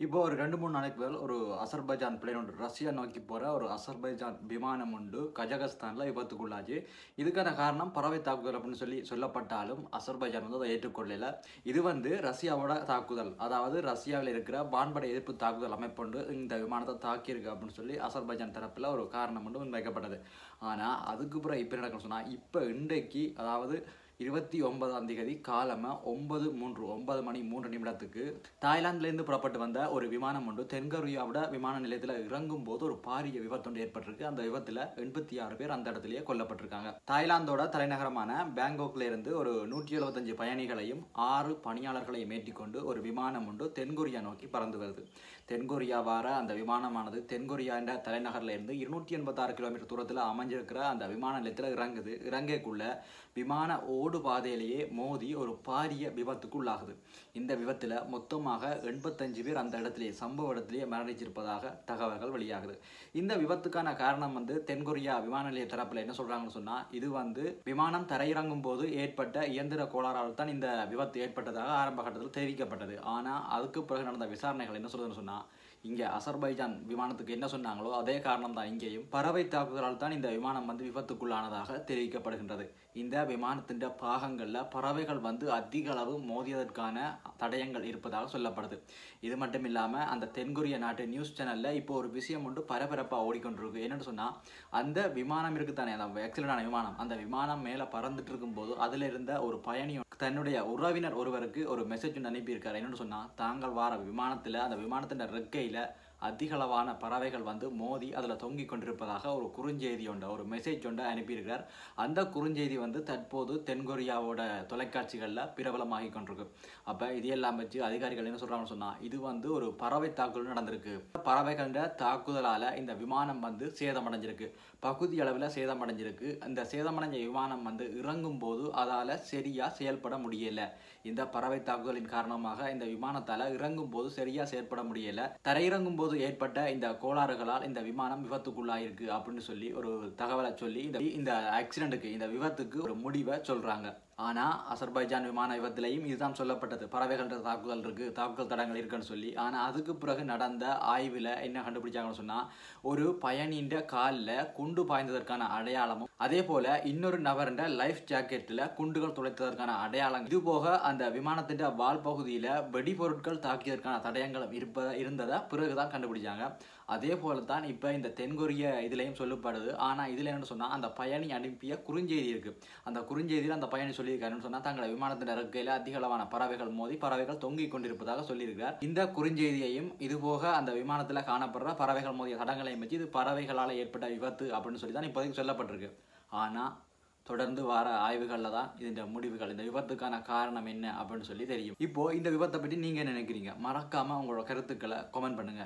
இப்போ ஒரு 2, 3 நாளைக்கு முதல் ஒரு அசர்பைஜான் பிளேன் ஒன்று ரஷ்யா நோக்கி போற ஒரு அசர்பைஜான் விமானம் ஒன்று கஜகஸ்தான்ல விபத்துக்குள்ளாச்சு. இதுக்கான காரணம் பறவை தாக்குதல் அப்படின்னு சொல்லப்பட்டாலும் அசர்பைஜான் வந்து அதை ஏற்றுக்கொள்ளல. இது வந்து ரஷ்யாவோட தாக்குதல், அதாவது ரஷ்யாவில் இருக்கிற வான்படை எதிர்ப்பு தாக்குதல் அமைப்பு இந்த விமானத்தை தாக்கியிருக்கு அப்படின்னு சொல்லி அசர்பைஜான் தரப்புல ஒரு காரணம் ஒன்று முன்வைக்கப்பட்டது. ஆனா அதுக்கு பிறகு இப்ப என்ன நடக்குன்னு சொன்னா, இப்ப இன்றைக்கு அதாவது 29ஆம் தேதி காலமா 9 மணி 3 நிமிடத்துக்கு தாய்லாந்துலேருந்து புறப்பட்டு வந்த ஒரு விமானம் ஒன்று தென்கொரியாவோட விமான நிலையத்தில் இறங்கும் போது ஒரு பாரிய விபத்து ஒன்று ஏற்பட்டிருக்கு. அந்த விபத்தில் 86 பேர் அந்த இடத்துலயே கொல்லப்பட்டிருக்காங்க. தாய்லாந்தோட தலைநகரமான பேங்காக்ல இருந்து ஒரு 175 பயணிகளையும் 6 பணியாளர்களையும் ஏற்றிக்கொண்டு ஒரு விமானம் ஒன்று தென்கொரியா நோக்கி பறந்து வருது. தென்கொரியா வார அந்த விமானமானது தென்கொரியா என்ற தலைநகர்ல இருந்து 286 கிலோமீட்டர் தூரத்தில் அமைஞ்சிருக்கிற அந்த விமான நிலையத்தில் இறங்குது. இறங்கக்குள்ள விமான ஓடு பாதையிலேயே மோதி ஒரு பாரிய விபத்துக்கு உள்ளாகுது. இந்த விபத்தில் மொத்தமாக 85 பேர் அந்த இடத்திலேயே சம்பவ இடத்திலேயே மரணிச்சிருப்பதாக தகவல்கள் வெளியாகுது. இந்த விபத்துக்கான காரணம் வந்து தென்கொரியா விமான நிலைய தரப்புல என்ன சொல்றாங்கன்னு சொன்னா, இது வந்து விமானம் தரையிறங்கும் போது ஏற்பட்ட இயந்திர கோளாறால் தான் இந்த விபத்து ஏற்பட்டதாக ஆரம்ப கட்டத்தில் தெரிவிக்கப்பட்டது. ஆனா அதுக்கு பிறகு நடந்த விசாரணைகள் என்ன சொல்றதுன்னு சொன்னா, இங்கே அசர்பைஜான் விமானத்துக்கு என்ன சொன்னாங்களோ அதே காரணம் தான் இங்கேயும் பறவை தாக்குதலால் தான் இந்த விமானம் வந்து விபத்துக்குள்ளானதாக தெரிவிக்கப்படுகின்றது. இந்த விமானத்தின் பாகங்களில் பறவைகள் வந்து அதிக அளவு மோதியதற்கான தடயங்கள் இருப்பதாக சொல்லப்படுது. இது மட்டும் இல்லாமல் அந்த தென்கொரிய நாட்டு நியூஸ் சேனலில் இப்போ ஒரு விஷயம் ஒன்று பரபரப்பாக ஓடிக்கொண்டிருக்கு. என்னென்னு சொன்னால், அந்த விமானம் இருக்குத்தானே, அந்த ஆக்சிடென்டான விமானம், அந்த விமானம் மேலே பறந்துட்டு இருக்கும்போது அதில் இருந்த ஒரு பயணி தன்னுடைய உறவினர் ஒருவருக்கு ஒரு மெசேஜ் ஒன்று அனுப்பியிருக்காரு. என்னென்னு சொன்னால், தாங்கள் வார விமானத்தில் அந்த விமானத்தின் ரெக்கையில் அதிகளவான பறவைகள் வந்து மோதி அதில் தொங்கிக் கொண்டிருப்பதாக ஒரு குறுஞ்செய்தி ஒன்று, ஒரு மெசேஜ் ஒன்று அனுப்பியிருக்கிறார். அந்த குறுஞ்செய்தி வந்து தற்போது தென்கொரியாவோட தொலைக்காட்சிகளில் பிரபலமாகி கொண்டிருக்கு. அப்போ இதையெல்லாம் வச்சு அதிகாரிகள் என்ன சொல்கிறாங்கன்னு சொன்னால், இது வந்து ஒரு பறவை தாக்குதல் நடந்திருக்கு. பறவைகள தாக்குதலால் இந்த விமானம் வந்து சேதமடைஞ்சிருக்கு, பகுதி அளவில் சேதமடைஞ்சிருக்கு. இந்த சேதமடைஞ்ச விமானம் வந்து இறங்கும் போது அதால் சரியாக செயல்பட முடியலை. இந்த பறவை தாக்குதலின் காரணமாக இந்த விமானத்தால் இறங்கும் போது சரியாக செயல்பட முடியலை. தரையிறங்கும் போது ஏற்பட்ட இந்த கோளாறுகளால் இந்த விமானம் விபத்துக்குள்ளாயிருக்கு அப்படின்னு சொல்லி ஒரு தகவலை சொல்லி இந்த ஆக்சிடென்ட்டுக்கு, இந்த விபத்துக்கு ஒரு முடிவை சொல்றாங்க. ஆனா அசர்பைஜான் விமான விபத்திலையும் இதுதான் சொல்லப்பட்டது, பறவைகள் தாக்குதல் இருக்கு, தாக்குதல் தடங்கள் இருக்குன்னு சொல்லி. ஆனா அதுக்கு பிறகு நடந்த ஆய்வில் என்ன கண்டுபிடிச்சாங்கன்னு சொன்னா, ஒரு பயணியின் காலில் குண்டு பாய்ந்ததற்கான அடையாளமும், அதே போல இன்னொரு நபரின் லைஃப் ஜாக்கெட்டில் குண்டுகள் துளைத்ததற்கான அடையாளம், இது போக அந்த விமானத்தின் வால் பகுதியில் வெடிபொருட்கள் தாக்கியதற்கான தடயங்களும் இருந்ததை பிறகுதான் கண்டுபிடிச்சாங்க. அதே போல தான் இப்போ இந்த தென்கொரிய இதுலையும் சொல்லப்படுது. ஆனால் இதில் என்னன்னு சொன்னால், அந்த பயணி அனுப்பிய குறுஞ்செய்தி இருக்கு. அந்த குறுஞ்செய்தியில் அந்த பயணி சொல்லியிருக்காருன்னு சொன்னால், தங்களை விமானத்தின் இறக்கையில் அதிக அளவான பறவைகள் மோதி பறவைகள் தொங்கிக் கொண்டிருப்பதாக சொல்லியிருக்கார். இந்த குறுஞ்செய்தியையும் இதுபோக அந்த விமானத்தில் காணப்படுற பறவைகள் மோதிய தடங்களையும் வச்சு இது பறவைகளால் ஏற்பட்ட விபத்து அப்படின்னு சொல்லி தான் இப்போதைக்கு சொல்லப்பட்டிருக்கு. ஆனால் தொடர்ந்து வர ஆய்வுகளில் தான் இந்த முடிவுகள், இந்த விபத்துக்கான காரணம் என்ன அப்படின்னு சொல்லி தெரியும். இப்போ இந்த விபத்தை பற்றி நீங்கள் என்ன நினைக்கிறீங்க? மறக்காம உங்களோட கருத்துக்களை கமெண்ட் பண்ணுங்க.